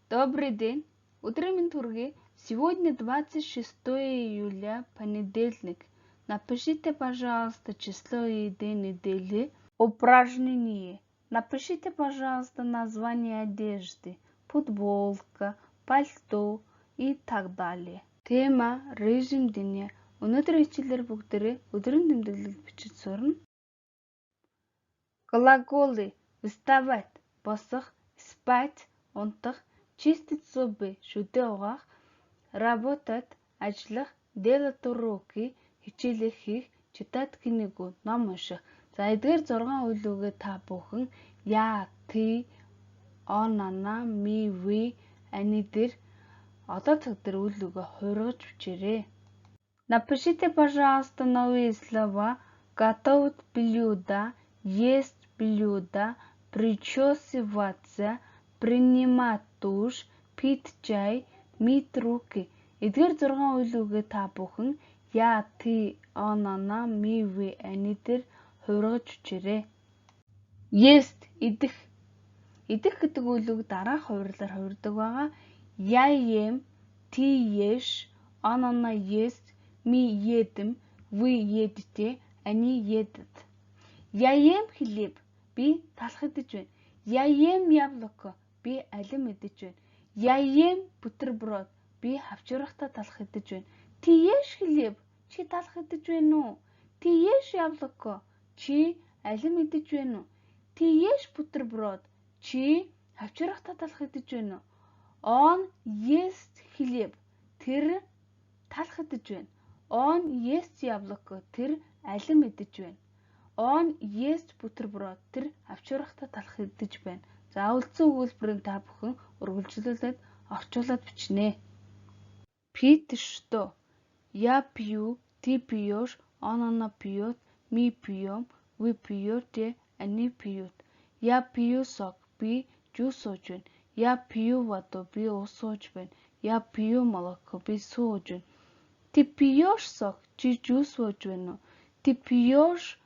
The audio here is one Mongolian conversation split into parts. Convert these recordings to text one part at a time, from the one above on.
Добрый день. Өдрийн мэнд хүргэе. Сегодня 26 июля, понедельник. Напишите, пожалуйста, число и день недели. Упражнение. Напишите, пожалуйста, название одежды. Футболка, пальто и так далее. Тема режим дня. Өнөөдөр хичээлээр бүгдээрээ өдрийн тэмдэглэл бичиж сурна. Глаголы: вставать, босох, спать, унтах, чистить зубы, шүдээ угаах, работать, ажиллах, делать уроки, хичээлээ хийх, читать книгу, ном унших. За эдгээр 6 үйл үгээ та бүхэн я, ты, он, она, ми, вы, они дээр одоо цаг дээр үйл үгээ хуургаж бичээрэй. Напишите, пожалуйста, новые слова. Готовить блюдо, есть блюдо, причесываться, принимать душ, пить чай, мыть руки. Эдгээр 6 үйл үгээ та бүхэн я, ты, он, она, ми, вы, они дээр хуургаж бичээрэй. Есть идэх. Идэх гэдэг үйл үг дараах хуваарлаар хувирдаг байгаа. Я ем, ты ешь, он, она ест, мы едем, вы едете, они едят. Я ем хлеб. Би талах идэж байна. Я ем яблоко. Би алим идэж байна. Я ем бутерброд. Би хавчрахта талах идэж байна. Ты ешь хлеб. Чи талах идэж байна уу? Ты ешь яблоко. Чи алим идэж байна уу? Ты ешь бутерброд. Чи хавчрахта талах идэж байна уу? Он ест хлеб. Тэр талах идэж байна. Он ест яблоко. Тэр алим идэж байна. Он ест бутерброд. Тэр авчрахта талах идэж байна. За үлдсэн өгүүлбэрийн та бүхэн үргэлжлүүлээд орчуулад бичнэ. Пить что? Я пью, ты пьешь, она пьет, мы пьем, вы пьете, они пьют. Я пью сок, би жуус сууж байна. Я пью воду, би ус сууж байна. Я пью молоко, би сууж байна. Ты пьешь сок, чи жуус сууж байна уу? Ты пьешь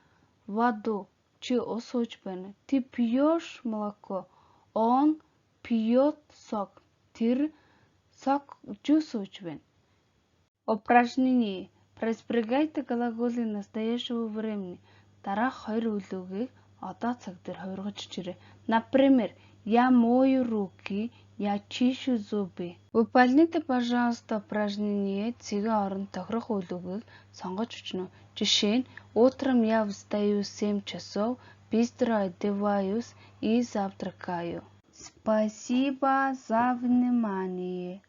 воду, чи ус сууж байна. Ты пьешь молоко, он пьет сок. Тэр сок жуус сууж байна. Упражнение. Проспрягайте глаголы настоящего времени. Дараах 2 үйл үгийг одоо цаг дээр хувиргаж чирээ. Например, я мою руки, я чищу зубы. Выполните, пожалуйста, упражнение цэгийн оронд тохирох үйл үгийг сонгож бичнэ. Жишээ нь утром я встаю в 7 часов, быстро одеваюсь и завтракаю. Спасибо за внимание.